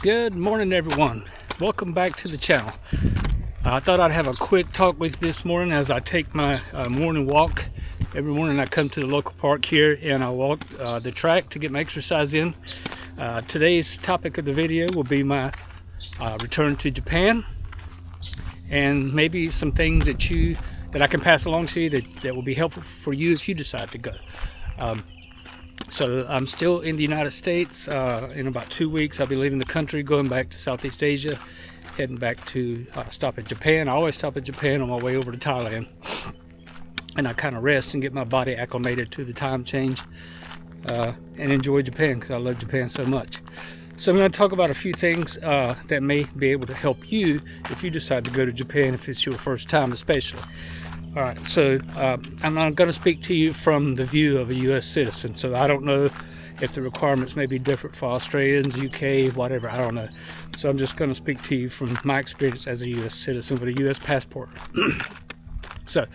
Good morning, everyone. Welcome back to the channel. I thought I'd have a quick talk with you this morning as I take my morning walk. Every morning I come to the local park here and I walk the track to get my exercise in. Today's topic of the video will be my return to Japan, and maybe some things that I can pass along to you that will be helpful for you if you decide to go. So I'm still in the United States. In about 2 weeks I'll be leaving the country, going back to Southeast Asia, heading back to stop at Japan. I always stop at Japan on my way over to Thailand, and I kind of rest and get my body acclimated to the time change and enjoy Japan because I love Japan so much. So I'm going to talk about a few things that may be able to help you if you decide to go to Japan, if it's your first time especially. All right, so I'm going to speak to you from the view of a U.S. citizen. So I don't know if the requirements may be different for Australians, UK, whatever, I don't know. So I'm just going to speak to you from my experience as a U.S. citizen with a U.S. passport. So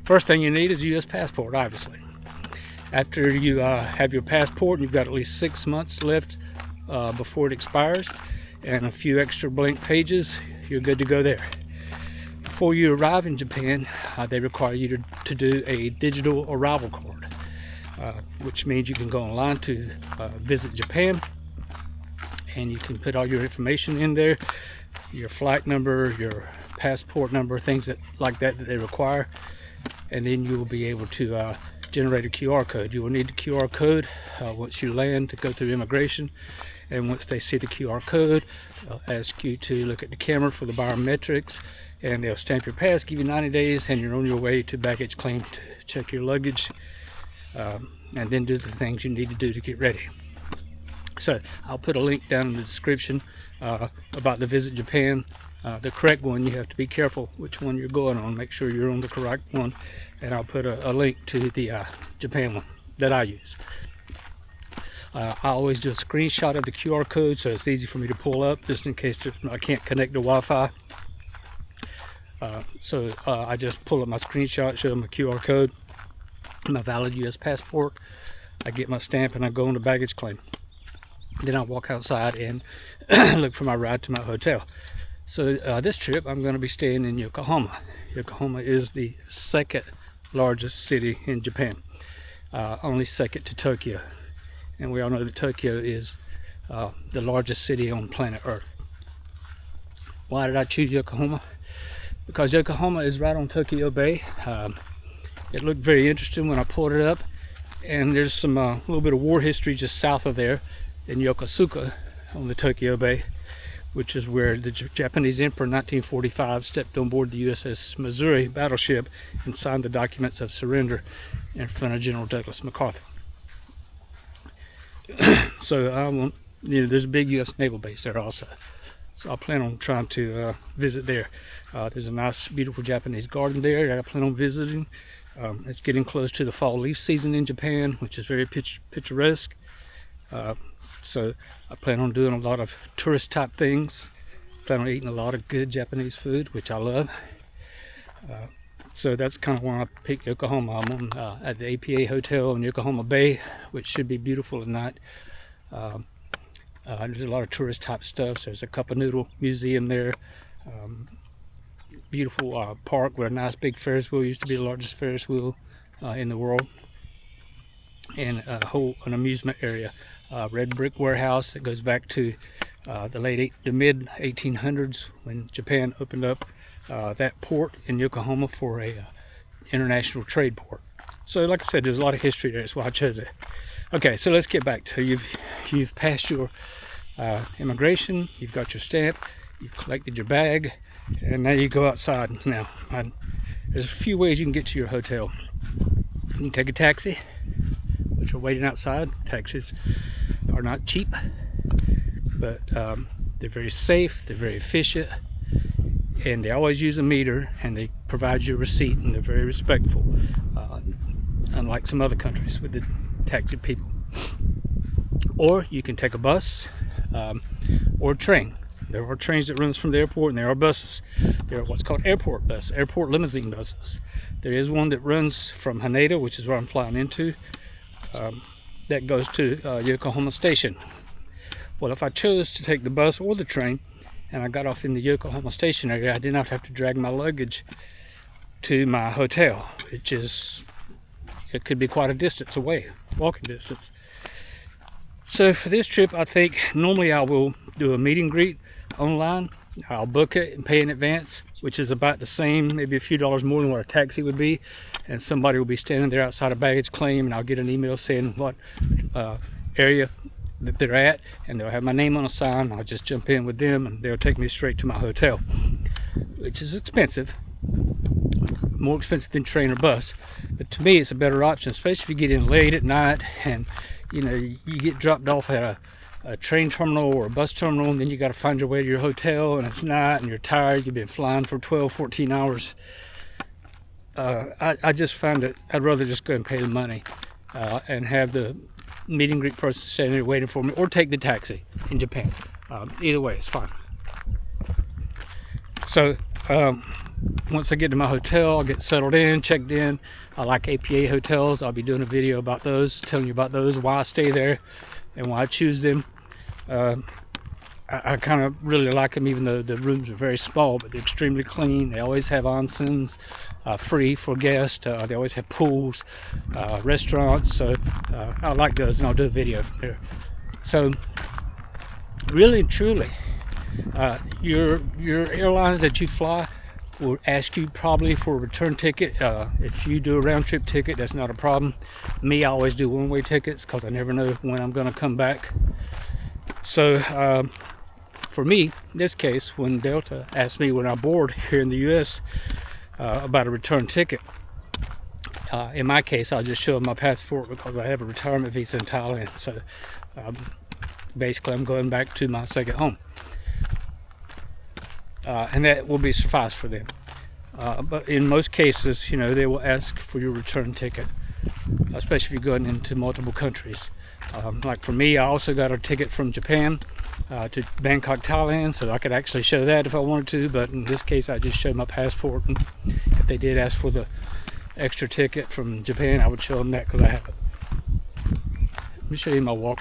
first thing you need is a U.S. passport, obviously. After you have your passport, you've got at least 6 months left before it expires, and a few extra blank pages, you're good to go there. Before you arrive in Japan, they require you to do a digital arrival card, which means you can go online to visit Japan, and you can put all your information in there, your flight number, your passport number, things like that they require, and then you will be able to generate a QR code. You will need the QR code once you land to go through immigration, and once they see the QR code, they'll ask you to look at the camera for the biometrics, and they'll stamp your pass, give you 90 days, and you're on your way to baggage claim to check your luggage, and then do the things you need to do to get ready. So I'll put a link down in the description about the Visit Japan, the correct one. You have to be careful which one you're going on, make sure you're on the correct one, and I'll put a link to the Japan one that I use. I always do a screenshot of the QR code so it's easy for me to pull up, just in case I can't connect to Wi-Fi. So I just pull up my screenshot, show them the QR code, my valid U.S. passport. I get my stamp and I go on the baggage claim. Then I walk outside and look for my ride to my hotel. So this trip I'm going to be staying in Yokohama. Yokohama is the second largest city in Japan, only second to Tokyo. And we all know that Tokyo is the largest city on planet Earth. Why did I choose Yokohama? Because Yokohama is right on Tokyo Bay. It looked very interesting when I pulled it up, and there's some little bit of war history just south of there in Yokosuka on the Tokyo Bay, which is where the Japanese Emperor in 1945 stepped on board the USS Missouri battleship and signed the documents of surrender in front of General Douglas MacArthur. So there's a big U.S. naval base there also. So I plan on trying to visit there. There's a nice, beautiful Japanese garden there that I plan on visiting. It's getting close to the fall leaf season in Japan, which is very picturesque. So I plan on doing a lot of tourist type things. Plan on eating a lot of good Japanese food, which I love. So that's kind of why I picked Yokohama. I'm on at the APA Hotel in Yokohama Bay, which should be beautiful at night. There's a lot of tourist type stuff. So there's a Cup Noodle Museum there. Beautiful park where a nice big Ferris wheel used to be the largest Ferris wheel in the world. And an amusement area. Red brick warehouse that goes back to the mid 1800s when Japan opened up that port in Yokohama for a international trade port. So like I said, there's a lot of history there. That's why I chose it. Okay, so let's get back to you've passed your immigration, you've got your stamp, you've collected your bag, and now you go outside. Now, there's a few ways you can get to your hotel. You can take a taxi, which are waiting outside. Taxis are not cheap, but they're very safe, they're very efficient, and they always use a meter, and they provide you a receipt, and they're very respectful, unlike some other countries with the taxi people. Or you can take a bus or a train. There are trains that runs from the airport, and there are buses. There are what's called airport buses, airport limousine buses. There is one that runs from Haneda, which is where I'm flying into, that goes to Yokohama Station. Well, if I chose to take the bus or the train and I got off in the Yokohama station area, I did not have to drag my luggage to my hotel, which is, it could be quite a distance away, walking distance. So for this trip, I think normally I will do a meet and greet online. I'll book it and pay in advance, which is about the same, maybe a few dollars more than what a taxi would be. And somebody will be standing there outside a baggage claim, and I'll get an email saying what area that they're at, and they'll have my name on a sign. I'll just jump in with them, and they'll take me straight to my hotel, which is expensive, more expensive than train or bus. But to me, it's a better option, especially if you get in late at night and you know you get dropped off at a train terminal or a bus terminal, and then you got to find your way to your hotel, and it's night and you're tired, you've been flying for 12-14 hours. I just find that I'd rather just go and pay the money and have the meet and greet person standing there waiting for me, or take the taxi in Japan. Either way, it's fine. So once I get to my hotel, I'll get settled in, checked in. I like APA hotels. I'll be doing a video about those, telling you about those, why I stay there and why I choose them. I kind of really like them, even though the rooms are very small, but they're extremely clean. They always have onsens free for guests. They always have pools, restaurants. So I like those, and I'll do a video from there. So really and truly, your airlines that you fly will ask you probably for a return ticket. If you do a round trip ticket, that's not a problem. Me, I always do one-way tickets because I never know when I'm going to come back. So for me, in this case, when Delta asked me when I board here in the US about a return ticket, in my case, I'll just show them my passport because I have a retirement visa in Thailand. So basically, I'm going back to my second home. And that will be suffice for them. But in most cases, you know, they will ask for your return ticket, especially if you're going into multiple countries. Like for me, I also got a ticket from Japan to Bangkok, Thailand, so I could actually show that if I wanted to, but in this case I just showed my passport, and if they did ask for the extra ticket from Japan, I would show them that because I have it. Let me show you my walk.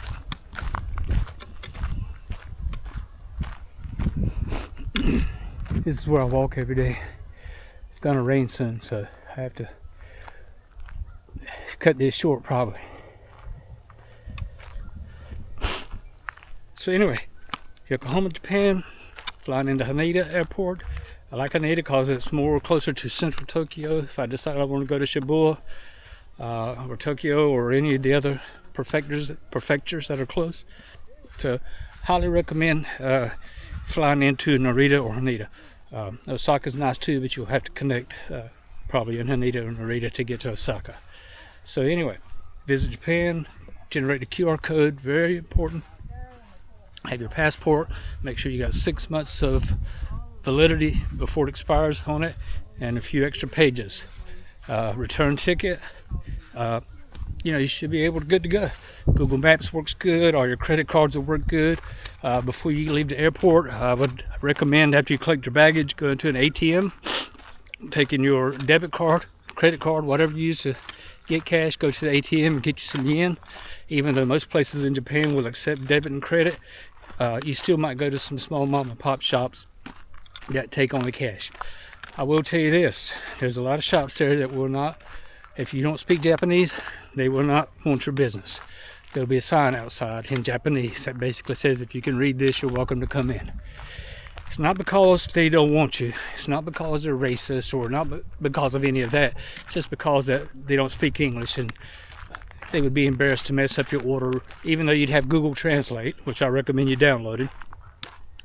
This is where I walk every day. It's gonna rain soon, so I have to cut this short probably. So anyway, Yokohama, Japan, flying into Haneda Airport. I like Haneda because it's more closer to central Tokyo. If I decide I want to go to Shibuya or Tokyo or any of the other prefectures that are close. So highly recommend flying into Narita or Haneda. Osaka's nice too, but you'll have to connect probably in Haneda or Narita to get to Osaka. So anyway, visit Japan, generate a QR code, very important. Have your passport, make sure you got 6 months of validity before it expires on it, and a few extra pages. Return ticket, you know, you should be good to go. Google Maps works good, all your credit cards will work good. Before you leave the airport, I would recommend after you collect your baggage, go into an ATM, taking your debit card, credit card, whatever you use to get cash, go to the ATM and get you some yen. Even though most places in Japan will accept debit and credit, you still might go to some small mom and pop shops that take only cash. I will tell you this, there's a lot of shops there that will not, if you don't speak Japanese, they will not want your business. There'll be a sign outside in Japanese that basically says, if you can read this, you're welcome to come in. It's not because they don't want you. It's not because they're racist or not because of any of that. It's just because that they don't speak English, and they would be embarrassed to mess up your order, even though you'd have Google Translate, which I recommend you downloading.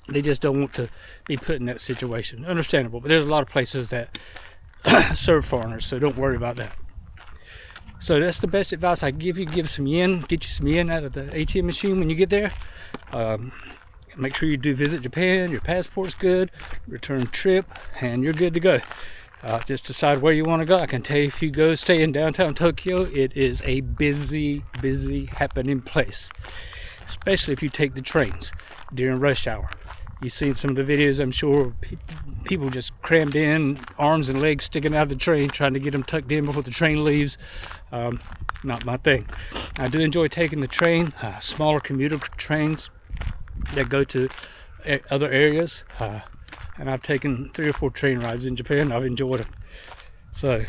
They just don't want to be put in that situation. Understandable, but there's a lot of places that serve foreigners, so don't worry about that. So that's the best advice I give you. Give some yen, get you some yen out of the ATM machine when you get there. Make sure you do visit Japan, your passport's good, return trip, and you're good to go. Just decide where you want to go. I can tell you, if you go stay in downtown Tokyo, it is a busy happening place, especially if you take the trains during rush hour. You've seen some of the videos, I'm sure, people just crammed in, arms and legs sticking out of the train, trying to get them tucked in before the train leaves. Not my thing. I do enjoy taking the train, smaller commuter trains. that go to other areas, and I've taken 3 or 4 train rides in Japan. I've enjoyed it. So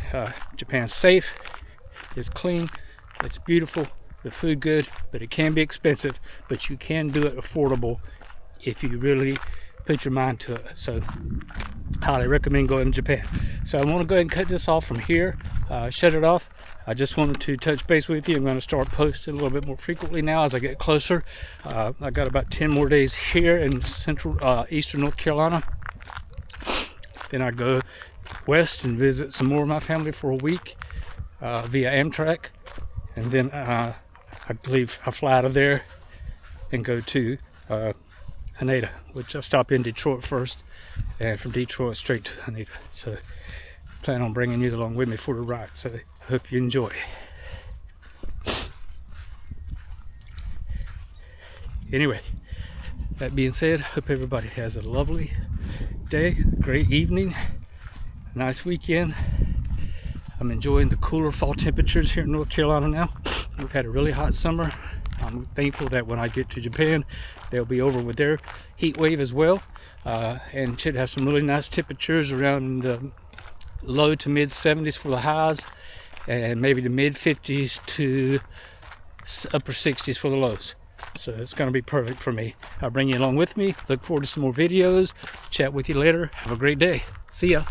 Japan's safe, it's clean, it's beautiful, the food good, but it can be expensive, but you can do it affordable if you really put your mind to it. So highly recommend going to Japan. So I want to go ahead and cut this off from here, shut it off. I just wanted to touch base with you. I'm going to start posting a little bit more frequently now as I get closer. I got about 10 more days here in eastern North Carolina. Then I go west and visit some more of my family for a week via Amtrak, and then I fly out of there and go to Haneda, which I stop in Detroit first, and from Detroit straight to Haneda. So plan on bringing you along with me for the ride, so I hope you enjoy. Anyway, that being said, hope everybody has a lovely day, great evening, nice weekend. I'm enjoying the cooler fall temperatures here in North Carolina now. We've had a really hot summer. I'm thankful that when I get to Japan, they'll be over with their heat wave as well, and should have some really nice temperatures around the low to mid 70s for the highs, and maybe the mid 50s to upper 60s for the lows. So it's going to be perfect for me. I'll bring you along with me. Look forward to some more videos. Chat with you later. Have a great day. See ya.